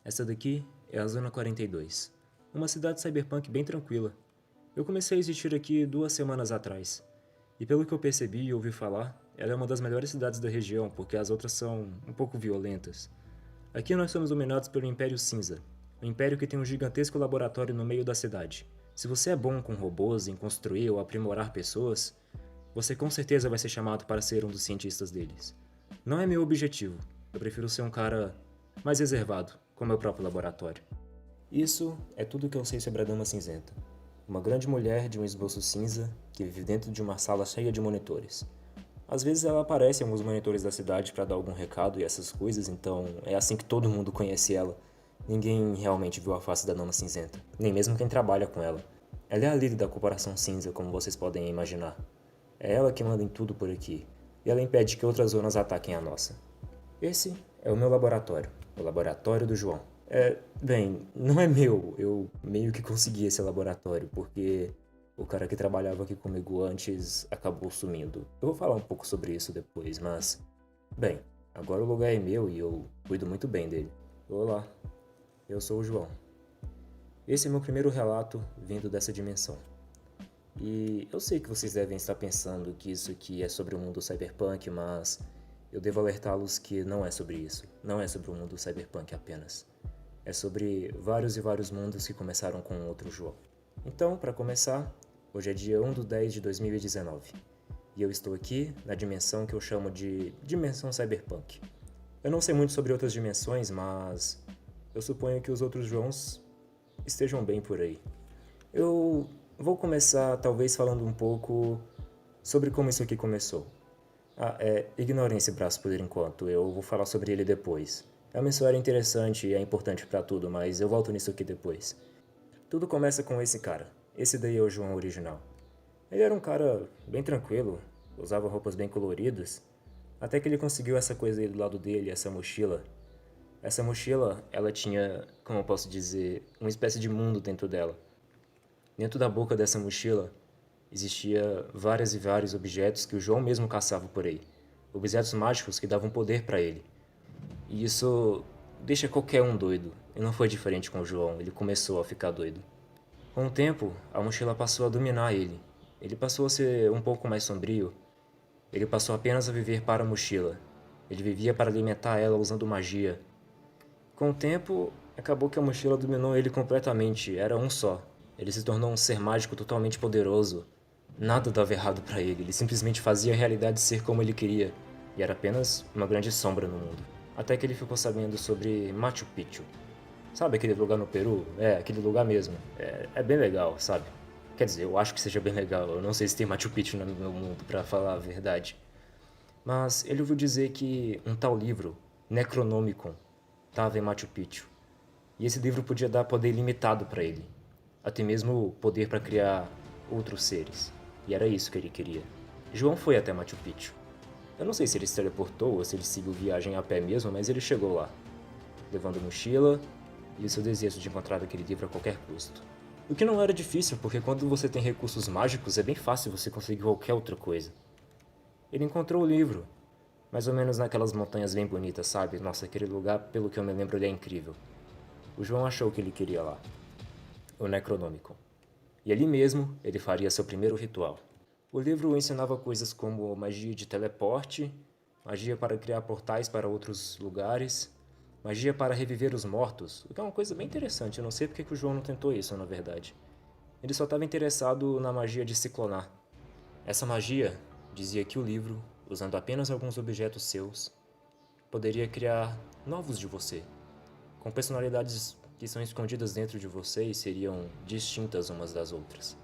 Essa daqui é a Zona 42, uma cidade cyberpunk bem tranquila. Eu comecei a existir aqui 2 semanas atrás, e pelo que eu percebi e ouvi falar, ela é uma das melhores cidades da região porque as outras são um pouco violentas. Aqui nós somos dominados pelo Império Cinza, um império que tem um gigantesco laboratório no meio da cidade. Se você é bom com robôs, em construir ou aprimorar pessoas, você com certeza vai ser chamado para ser um dos cientistas deles. Não é meu objetivo, eu prefiro ser um cara mais reservado, com meu próprio laboratório. Isso é tudo que eu sei sobre a Dama Cinzenta. Uma grande mulher de um esboço cinza que vive dentro de uma sala cheia de monitores. Às vezes ela aparece em alguns monitores da cidade para dar algum recado e essas coisas, então é assim que todo mundo conhece ela. Ninguém realmente viu a face da Dama Cinzenta, nem mesmo quem trabalha com ela. Ela é a líder da Corporação Cinza, como vocês podem imaginar. É ela que manda em tudo por aqui, e ela impede que outras zonas ataquem a nossa. Esse é o meu laboratório, o laboratório do João. Bem, não é meu, eu meio que consegui esse laboratório, porque o cara que trabalhava aqui comigo antes acabou sumindo. Eu vou falar um pouco sobre isso depois, mas... Bem, agora o lugar é meu e eu cuido muito bem dele. Olá, eu sou o João. Esse é meu primeiro relato vindo dessa dimensão. E eu sei que vocês devem estar pensando que isso aqui é sobre o mundo cyberpunk, mas eu devo alertá-los que não é sobre isso. Não é sobre o mundo cyberpunk apenas. É sobre vários e vários mundos que começaram com outro João. Então, para começar, hoje é dia 1/10 de 2019. E eu estou aqui na dimensão que eu chamo de Dimensão Cyberpunk. Eu não sei muito sobre outras dimensões, mas eu suponho que os outros Joãos estejam bem por aí. Eu vou começar talvez falando um pouco sobre como isso aqui começou. Ignorem esse braço por enquanto, eu vou falar sobre ele depois. É uma história interessante e é importante pra tudo, mas eu volto nisso aqui depois. Tudo começa com esse cara. Esse daí é o João original. Ele era um cara bem tranquilo, usava roupas bem coloridas, até que ele conseguiu essa coisa aí do lado dele, essa mochila. Essa mochila, ela tinha, como eu posso dizer, uma espécie de mundo dentro dela. Dentro da boca dessa mochila existia vários e vários objetos que o João mesmo caçava por aí. Objetos mágicos que davam poder pra ele. E isso deixa qualquer um doido. E não foi diferente com o João, ele começou a ficar doido. Com o tempo, a mochila passou a dominar ele. Ele passou a ser um pouco mais sombrio. Ele passou apenas a viver para a mochila. Ele vivia para alimentar ela usando magia. Com o tempo, acabou que a mochila dominou ele completamente, era um só. Ele se tornou um ser mágico totalmente poderoso. Nada dava errado para ele simplesmente fazia a realidade ser como ele queria. E era apenas uma grande sombra no mundo. Até que ele ficou sabendo sobre Machu Picchu. Sabe aquele lugar no Peru? É, aquele lugar mesmo. É bem legal, sabe? Quer dizer, eu acho que seja bem legal. Eu não sei se tem Machu Picchu no meu mundo, pra falar a verdade. Mas ele ouviu dizer que um tal livro, Necronomicon, estava em Machu Picchu. E esse livro podia dar poder ilimitado para ele. Até mesmo poder para criar outros seres. E era isso que ele queria. João foi até Machu Picchu. Eu não sei se ele se teleportou ou se ele seguiu viagem a pé mesmo, mas ele chegou lá, levando mochila e o seu desejo de encontrar aquele livro a qualquer custo. O que não era difícil, porque quando você tem recursos mágicos é bem fácil você conseguir qualquer outra coisa. Ele encontrou o livro, mais ou menos naquelas montanhas bem bonitas, sabe? Nossa, aquele lugar, pelo que eu me lembro, ele é incrível. O João achou o que ele queria lá, o Necronomicon. E ali mesmo, ele faria seu primeiro ritual. O livro ensinava coisas como magia de teleporte, magia para criar portais para outros lugares, magia para reviver os mortos, o que é uma coisa bem interessante, eu não sei porque que o João não tentou isso, na verdade. Ele só estava interessado na magia de se clonar. Essa magia, dizia que o livro, usando apenas alguns objetos seus, poderia criar novos de você, com personalidades que são escondidas dentro de você e seriam distintas umas das outras.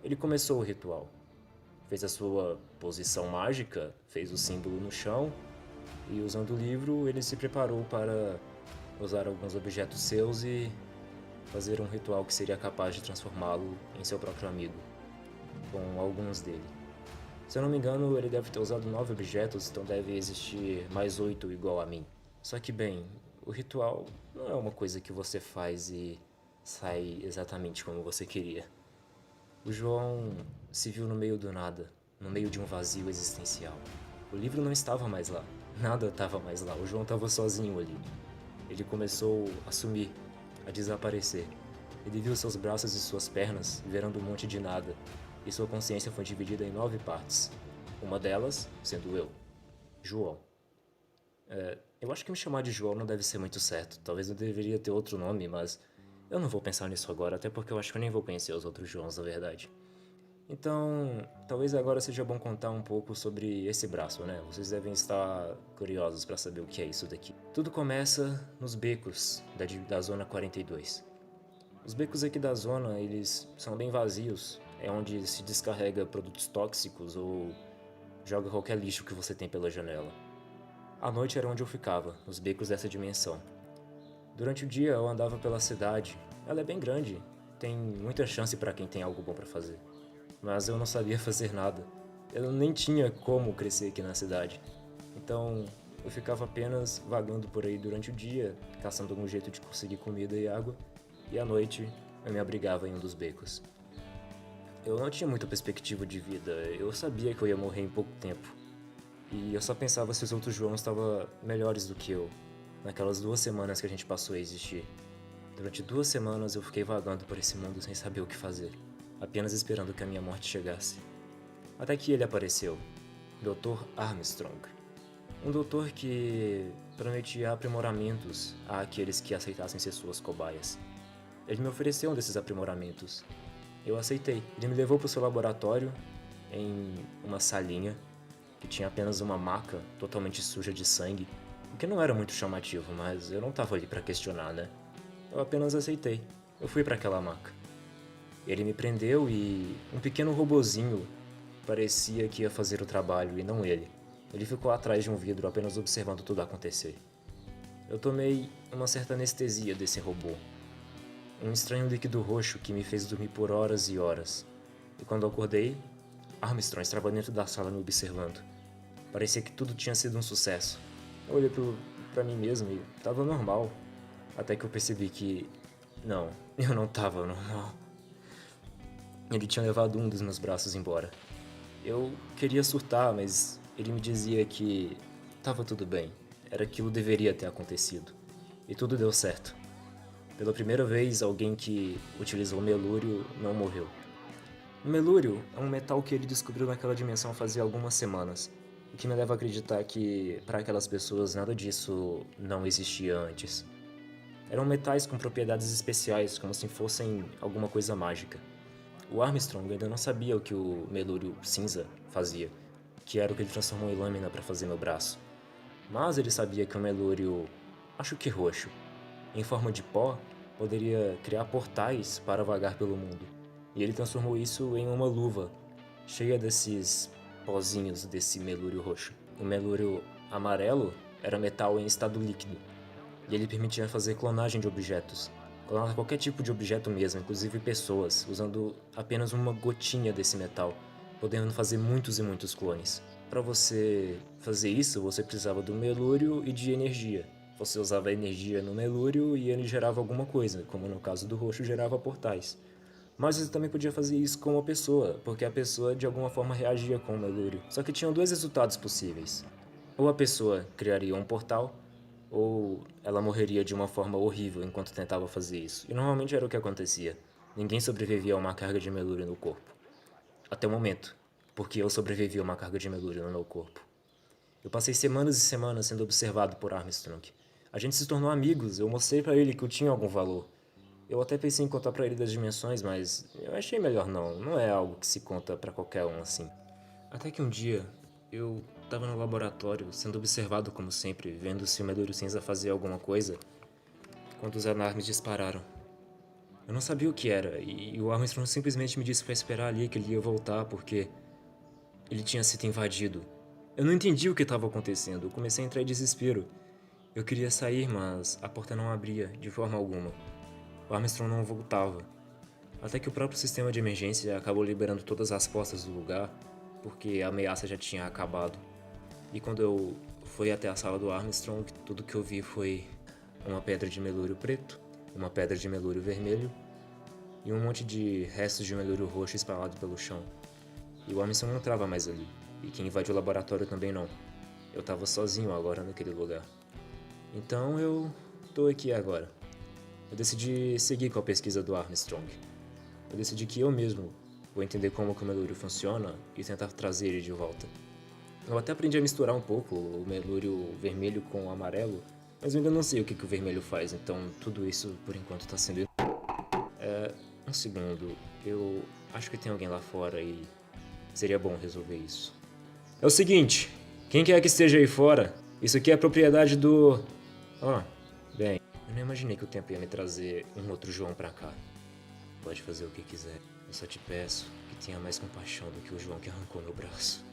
Ele começou o ritual. Fez a sua posição mágica, fez o símbolo no chão e, usando o livro, ele se preparou para usar alguns objetos seus e fazer um ritual que seria capaz de transformá-lo em seu próprio amigo, com alguns dele. Se eu não me engano, ele deve ter usado 9 objetos, então deve existir mais 8 igual a mim. Só que, bem, o ritual não é uma coisa que você faz e sai exatamente como você queria. O João se viu no meio do nada, no meio de um vazio existencial. O livro não estava mais lá, nada estava mais lá, o João estava sozinho ali. Ele começou a sumir, a desaparecer. Ele viu seus braços e suas pernas virando um monte de nada, e sua consciência foi dividida em 9 partes. Uma delas sendo eu, João. Eu acho que me chamar de João não deve ser muito certo. Talvez eu deveria ter outro nome, mas eu não vou pensar nisso agora, até porque eu acho que eu nem vou conhecer os outros Joãos, na verdade. Então, talvez agora seja bom contar um pouco sobre esse braço, né? Vocês devem estar curiosos para saber o que é isso daqui. Tudo começa nos becos da Zona 42. Os becos aqui da zona, eles são bem vazios. É onde se descarrega produtos tóxicos ou joga qualquer lixo que você tem pela janela. À noite era onde eu ficava, nos becos dessa dimensão. Durante o dia eu andava pela cidade. Ela é bem grande, tem muita chance para quem tem algo bom para fazer. Mas eu não sabia fazer nada. Eu nem tinha como crescer aqui na cidade. Então eu ficava apenas vagando por aí durante o dia, caçando algum jeito de conseguir comida e água, e à noite eu me abrigava em um dos becos. Eu não tinha muita perspectiva de vida, eu sabia que eu ia morrer em pouco tempo. E eu só pensava se os outros Joãos estavam melhores do que eu, naquelas 2 semanas que a gente passou a existir. Durante 2 semanas eu fiquei vagando por esse mundo sem saber o que fazer, apenas esperando que a minha morte chegasse. Até que ele apareceu, Dr. Armstrong. Um doutor que prometia aprimoramentos àqueles que aceitassem ser suas cobaias. Ele me ofereceu um desses aprimoramentos. Eu aceitei. Ele me levou para o seu laboratório, em uma salinha, que tinha apenas uma maca totalmente suja de sangue, o que não era muito chamativo, mas eu não estava ali para questionar, né? Eu apenas aceitei. Eu fui para aquela maca. Ele me prendeu e um pequeno robozinho parecia que ia fazer o trabalho e não ele. Ele ficou atrás de um vidro apenas observando tudo acontecer. Eu tomei uma certa anestesia desse robô. Um estranho líquido roxo que me fez dormir por horas e horas. E quando eu acordei, Armstrong estava dentro da sala me observando. Parecia que tudo tinha sido um sucesso. Eu olhei pra mim mesmo e tava normal. Até que eu percebi que... Não, eu não tava normal. Ele tinha levado um dos meus braços embora. Eu queria surtar, mas ele me dizia que tava tudo bem. Era aquilo que deveria ter acontecido. E tudo deu certo. Pela primeira vez, alguém que utilizou melúrio não morreu. O melúrio é um metal que ele descobriu naquela dimensão fazia algumas semanas, o que me leva a acreditar que, para aquelas pessoas, nada disso não existia antes. Eram metais com propriedades especiais, como se fossem alguma coisa mágica. O Armstrong ainda não sabia o que o melúrio cinza fazia, que era o que ele transformou em lâmina para fazer meu braço. Mas ele sabia que o melúrio, acho que roxo, em forma de pó, poderia criar portais para vagar pelo mundo. E ele transformou isso em uma luva, cheia desses pozinhos desse melúrio roxo. O melúrio amarelo era metal em estado líquido, e ele permitia fazer clonagem de objetos. Clonar qualquer tipo de objeto mesmo, inclusive pessoas, usando apenas uma gotinha desse metal, podendo fazer muitos e muitos clones. Para você fazer isso, você precisava do melúrio e de energia. Você usava a energia no melúrio e ele gerava alguma coisa, como no caso do roxo gerava portais. Mas você também podia fazer isso com uma pessoa, porque a pessoa de alguma forma reagia com o melúrio. Só que tinham 2 resultados possíveis. Ou a pessoa criaria um portal, ou ela morreria de uma forma horrível enquanto tentava fazer isso. E normalmente era o que acontecia. Ninguém sobrevivia a uma carga de melúrio no corpo. Até o momento, porque eu sobrevivi a uma carga de melúrio no meu corpo. Eu passei semanas e semanas sendo observado por Armstrong. A gente se tornou amigos, eu mostrei pra ele que eu tinha algum valor. Eu até pensei em contar pra ele das dimensões, mas eu achei melhor não é algo que se conta pra qualquer um assim. Até que um dia, eu tava no laboratório, sendo observado como sempre, vendo se o Melúrio Cinza fazia alguma coisa, quando os alarmes dispararam. Eu não sabia o que era, e o Armstrong simplesmente me disse pra esperar ali que ele ia voltar porque ele tinha sido invadido. Eu não entendi o que estava acontecendo, eu comecei a entrar em desespero. Eu queria sair, mas a porta não abria, de forma alguma. O Armstrong não voltava. Até que o próprio sistema de emergência acabou liberando todas as portas do lugar, porque a ameaça já tinha acabado. E quando eu fui até a sala do Armstrong, tudo que eu vi foi uma pedra de melúrio preto, uma pedra de melúrio vermelho e um monte de restos de melúrio roxo espalhado pelo chão. E o Armstrong não estava mais ali, e quem invadiu o laboratório também não. Eu estava sozinho agora naquele lugar. Então eu tô aqui agora. Eu decidi seguir com a pesquisa do Armstrong. Eu decidi que eu mesmo vou entender como o melúrio funciona e tentar trazer ele de volta. Eu até aprendi a misturar um pouco o melúrio vermelho com o amarelo, mas eu ainda não sei o que o vermelho faz, então tudo isso por enquanto tá sendo... Um segundo, eu acho que tem alguém lá fora e seria bom resolver isso. É o seguinte, quem quer que esteja aí fora, isso aqui é propriedade do... Bem, eu não imaginei que o tempo ia me trazer um outro João pra cá. Pode fazer o que quiser, eu só te peço que tenha mais compaixão do que o João que arrancou meu braço.